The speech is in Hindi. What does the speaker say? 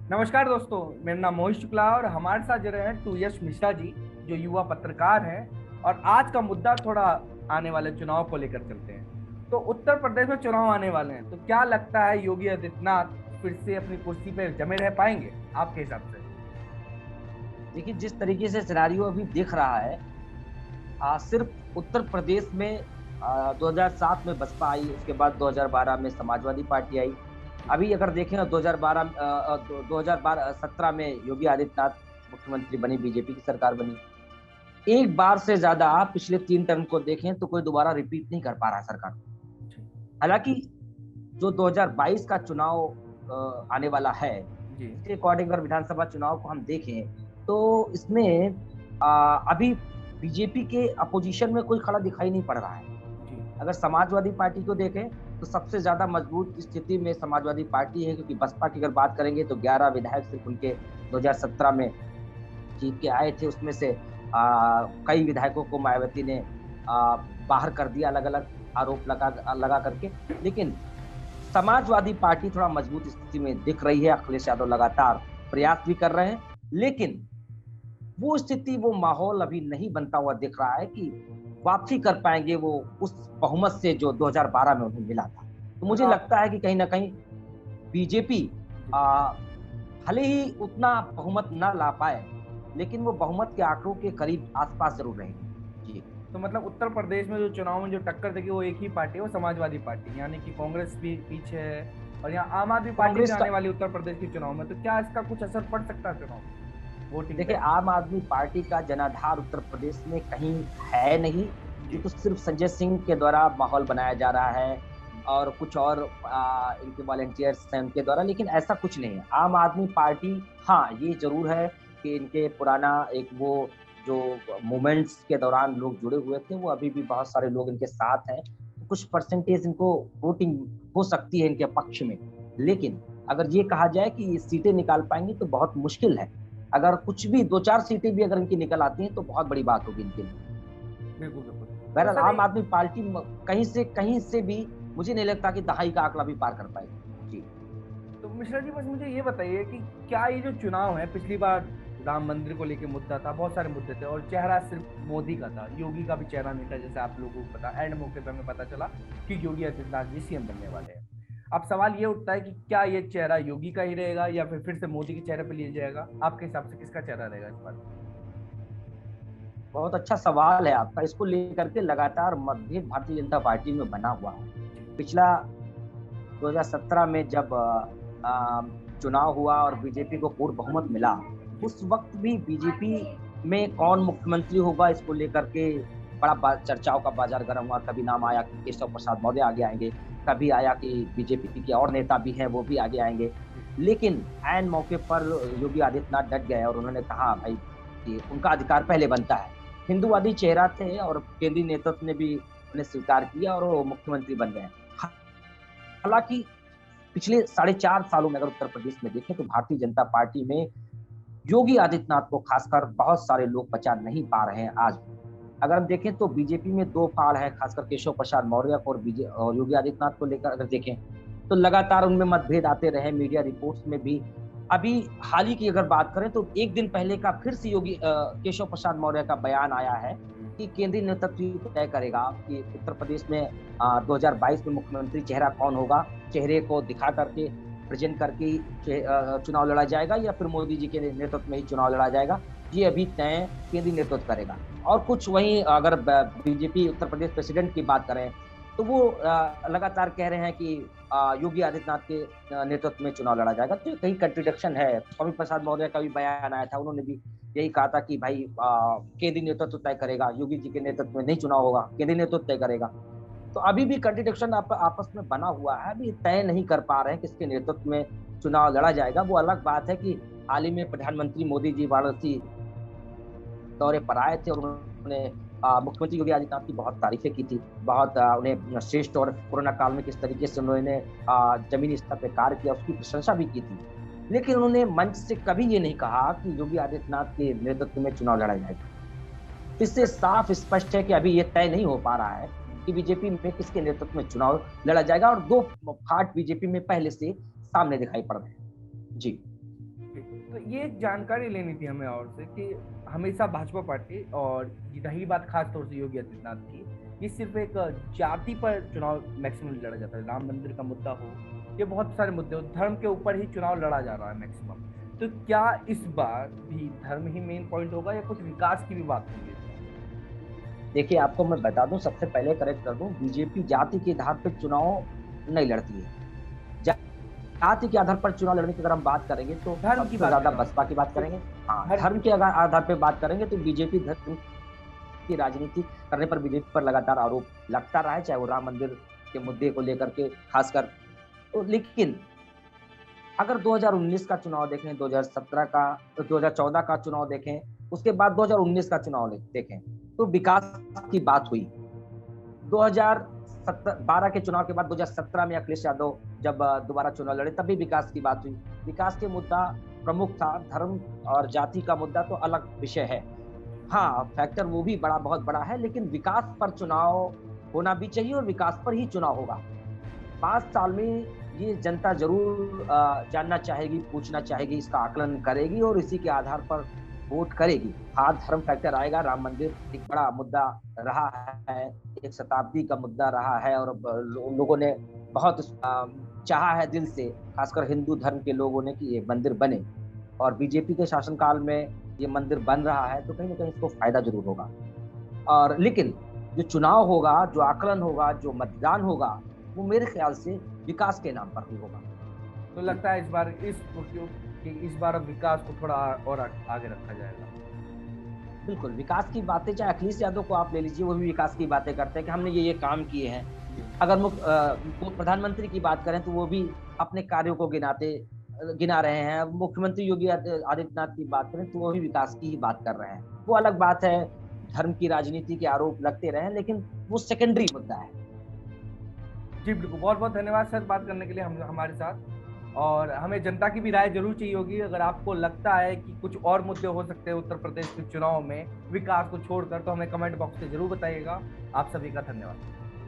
नमस्कार दोस्तों, मेरा नाम मोहित शुक्ला और हमारे साथ जुड़े हैं टू यश मिश्रा जी, जो युवा पत्रकार हैं। और आज का मुद्दा थोड़ा आने वाले चुनाव को लेकर चलते हैं। तो उत्तर प्रदेश में चुनाव आने वाले हैं, तो क्या लगता है योगी आदित्यनाथ फिर से अपनी कुर्सी पर जमे रह पाएंगे आपके हिसाब से? देखिए, जिस तरीके से सिनारियो अभी दिख रहा है, सिर्फ उत्तर प्रदेश में 2007 में बसपा आई, उसके बाद 2012 में समाजवादी पार्टी आई। अभी अगर देखें तो 2017 में योगी आदित्यनाथ मुख्यमंत्री बनी, बीजेपी की सरकार बनी। एक बार से ज्यादा पिछले 3 टर्म को देखें तो कोई दोबारा रिपीट नहीं कर पा रहा है सरकार। हालांकि जो 2022 का चुनाव आने वाला है, जी। इसके अकॉर्डिंग अगर विधानसभा चुनाव को हम देखें तो इसमें अभी बीजेपी के अपोजिशन में कोई खड़ा दिखाई नहीं पड़ रहा है। जी। अगर समाजवादी पार्टी को देखें तो सबसे ज्यादा मजबूत स्थिति में समाजवादी पार्टी है, क्योंकि बसपा की अगर बात करेंगे तो 11 विधायक सिर्फ उनके 2017 में जीत के आए थे। उसमें से कई विधायकों को मायावती ने बाहर कर दिया, अलग अलग आरोप लगा करके। लेकिन समाजवादी पार्टी थोड़ा मजबूत स्थिति में दिख रही है। अखिलेश यादव लगातार प्रयास भी कर रहे हैं, लेकिन वो स्थिति, वो माहौल अभी नहीं बनता हुआ दिख रहा है कि वापसी कर पाएंगे वो उस बहुमत से जो 2012 में उन्हें मिला था। तो मुझे मतलब आप। लगता है कि कहीं ना कहीं बीजेपी भले ही उतना बहुमत ना ला पाए, लेकिन वो बहुमत के आंकड़ों के करीब आसपास जरूर रहेंगे। जी। तो मतलब उत्तर प्रदेश में जो चुनाव में जो टक्कर देगी वो एक ही पार्टी है, वो समाजवादी पार्टी, यानी कि कांग्रेस भी पीछे है और यहाँ आम आदमी पार्टी भी कांग्रेस आने का, वाली उत्तर प्रदेश के चुनाव में। तो क्या इसका कुछ असर पड़ सकता है चुनाव वोटिंग देखिए, पे? आम आदमी पार्टी का जनाधार उत्तर प्रदेश में कहीं है नहीं। ये जी। तो सिर्फ संजय सिंह के द्वारा माहौल बनाया जा रहा है और कुछ और इनके वॉलेंटियर्स हैं उनके द्वारा, लेकिन ऐसा कुछ नहीं है। आम आदमी पार्टी, हाँ ये जरूर है कि इनके पुराना एक वो जो मूवमेंट्स के दौरान लोग जुड़े हुए थे, वो अभी भी बहुत सारे लोग इनके साथ हैं। कुछ परसेंटेज इनको वोटिंग हो सकती है इनके पक्ष में, लेकिन अगर ये कहा जाए कि ये सीटें निकाल पाएंगे तो बहुत मुश्किल है। अगर कुछ भी 2-4 सीटें भी अगर इनकी निकल आती हैं तो बहुत बड़ी बात होगी इनके लिए। बिल्कुल बिल्कुल। तो बहरहाल सर आम आदमी पार्टी कहीं से भी मुझे नहीं लगता कि दहाई का आंकड़ा भी पार कर पाएगी। जी। तो मिश्रा जी, बस मुझे ये बताइए कि क्या ये जो चुनाव है, पिछली बार राम मंदिर को लेकर मुद्दा था, बहुत सारे मुद्दे थे और चेहरा सिर्फ मोदी का था, योगी का भी चेहरा नहीं था, जैसे आप लोगों को पता। एंड मौके पर हमें पता चला कि योगी आदित्यनाथ जी सीएम बनने वाले हैं। अब सवाल ये उठता है कि क्या ये चेहरा योगी का ही रहेगा या फिर से मोदी के चेहरे पर लिया जाएगा? आपके हिसाब से किसका चेहरा रहेगा इस बार? बहुत अच्छा सवाल है आपका। इसको लेकर के लगातार मतभेद भारतीय जनता पार्टी में बना हुआ है। पिछला 2017 में जब चुनाव हुआ और बीजेपी को पूर्ण बहुमत मिला, उस वक्त भी बीजेपी में कौन मुख्यमंत्री होगा इसको लेकर के बड़ा चर्चाओं का बाजार गर्म हुआ। कभी नाम आया कि केशव प्रसाद मौर्य आगे आएंगे, कभी आया कि बीजेपी के और नेता भी हैं वो भी आगे आएंगे। लेकिन ऐन मौके पर योगी आदित्यनाथ डट गए और उन्होंने कहा भाई कि उनका अधिकार पहले बनता है। हिंदूवादी चेहरा थे और केंद्रीय नेतृत्व ने भी उन्हें स्वीकार किया और वो मुख्यमंत्री बन गए। हालांकि पिछले 4.5 सालों में अगर उत्तर प्रदेश में देखें तो भारतीय जनता पार्टी में योगी आदित्यनाथ को खासकर बहुत सारे लोग पचा नहीं पा रहे हैं आज। अगर हम देखें तो बीजेपी में दो फाड़ है, खासकर केशव प्रसाद मौर्य और योगी आदित्यनाथ को लेकर अगर देखें तो लगातार उनमें मतभेद आते रहे, मीडिया रिपोर्ट्स में भी। अभी हाल ही की अगर बात करें तो एक दिन पहले का फिर से केशव प्रसाद मौर्य का बयान आया है कि केंद्रीय नेतृत्व तय करेगा कि उत्तर प्रदेश में 2022 में मुख्यमंत्री चेहरा कौन होगा। चेहरे को दिखा करके, प्रेजेंट करके चुनाव लड़ा जाएगा या फिर मोदी जी के नेतृत्व में ही चुनाव लड़ा जाएगा, ये अभी तय केंद्रीय नेतृत्व करेगा। और कुछ वहीं अगर बीजेपी उत्तर प्रदेश प्रेसिडेंट की बात करें तो वो लगातार कह रहे हैं कि योगी आदित्यनाथ के नेतृत्व में चुनाव लड़ा जाएगा। तो कहीं कंट्रोडिक्शन है। स्वामी प्रसाद मौर्य का भी बयान आया था, उन्होंने भी यही कहा था कि भाई केंद्रीय नेतृत्व तय करेगा, योगी जी के नेतृत्व में नहीं चुनाव होगा, केंद्रीय नेतृत्व तय करेगा। तो अभी भी कंट्रोडिक्शन आपस में बना हुआ है। अभी तय नहीं कर पा रहे हैं किसके नेतृत्व में चुनाव लड़ा जाएगा। वो अलग बात है कि हाल ही में प्रधानमंत्री मोदी जी वाराणसी दौरे पर आए थे और उन्होंने मुख्यमंत्री योगी आदित्यनाथ की बहुत तारीफें की थी, बहुत उन्हें श्रेष्ठ, और कोरोना काल में किस तरीके से उन्होंने जमीनी स्तर पर कार्य किया उसकी प्रशंसा भी की थी। लेकिन उन्होंने मंच से कभी ये नहीं कहा कि योगी आदित्यनाथ के नेतृत्व में चुनाव लड़ा जाएगा। इससे साफ स्पष्ट है कि अभी ये तय नहीं हो पा रहा है कि बीजेपी में किसके नेतृत्व में चुनाव लड़ा जाएगा, और दो फाट बीजेपी में पहले से सामने दिखाई पड़ रहे हैं। जी। तो ये एक जानकारी लेनी थी हमें और से कि हमेशा भाजपा पार्टी और रही बात खास तौर से योगी आदित्यनाथ की, ये सिर्फ एक जाति पर चुनाव मैक्सिमम लड़ा जाता है। राम मंदिर का मुद्दा हो, ये बहुत सारे मुद्दे हो, धर्म के ऊपर ही चुनाव लड़ा जा रहा है मैक्सिमम। तो क्या इस बार भी धर्म ही मेन पॉइंट होगा या कुछ विकास की भी बात होगी? देखिए, आपको मैं बता दूं, सबसे पहले करेक्ट कर दूं, बीजेपी जाति के आधार पर चुनाव नहीं लड़ती है। जाति के आधार पर चुनाव लड़ने की अगर हम बात करेंगे तो धर्म की सबसे ज्यादा बात बसपा की बात करेंगे। हाँ, धर्म धर्म के अगर आधार पर बात करेंगे तो बीजेपी धर्म की राजनीति करने पर बीजेपी पर लगातार आरोप लगता रहा है, चाहे वो राम मंदिर के मुद्दे को लेकर के खासकर। तो लेकिन अगर 2019 का चुनाव देखें, 2017 का, 2014 का चुनाव देखें, उसके बाद 2019 का चुनाव देखें, तो विकास की बात हुई। 2012 के चुनाव के बाद 2017 में अखिलेश यादव जब दोबारा चुनाव लड़े, तब भी विकास की बात हुई। विकास के मुद्दा प्रमुख था, धर्म और जाति का मुद्दा तो अलग विषय है। हाँ, फैक्टर वो भी बहुत बड़ा है, लेकिन विकास पर चुनाव होना भी चाहिए और विकास पर ही चुनाव होगा। 5 साल में ये जनता जरूर जानना चाहेगी, पूछना चाहेगी, इसका आकलन करेगी और इसी के आधार पर वोट करेगी। हाँ, धर्म फैक्टर आएगा। राम मंदिर एक बड़ा मुद्दा रहा है, एक शताब्दी का मुद्दा रहा है और लोगों ने बहुत चाहा है दिल से, खासकर हिंदू धर्म के लोगों ने, कि ये मंदिर बने। और बीजेपी के शासनकाल में ये मंदिर बन रहा है, तो कहीं ना कहीं इसको फायदा जरूर होगा। और लेकिन जो चुनाव होगा, जो आकलन होगा, जो मतदान होगा, वो मेरे ख्याल से विकास के नाम पर ही होगा। तो लगता है इस बार अब विकास को थोड़ा और आगे रखा जाएगा। बिल्कुल, विकास की बातें, चाहे अखिलेश यादव को आप ले लीजिए, वो भी विकास की बातें करते हैं कि हमने ये काम किए हैं। अगर प्रधानमंत्री की बात करें तो वो भी अपने कार्यों को गिना रहे हैं। मुख्यमंत्री योगी आदित्यनाथ की बात करें तो वो भी विकास की ही बात कर रहे हैं। वो अलग बात है, धर्म की राजनीति के आरोप लगते रहे, लेकिन वो सेकेंडरी मुद्दा है। जी बिल्कुल, बहुत बहुत धन्यवाद सर बात करने के लिए हमारे साथ। और हमें जनता की भी राय जरूर चाहिए होगी। अगर आपको लगता है कि कुछ और मुद्दे हो सकते हैं उत्तर प्रदेश के चुनाव में विकास को छोड़कर, तो हमें कमेंट बॉक्स में जरूर बताइएगा। आप सभी का धन्यवाद।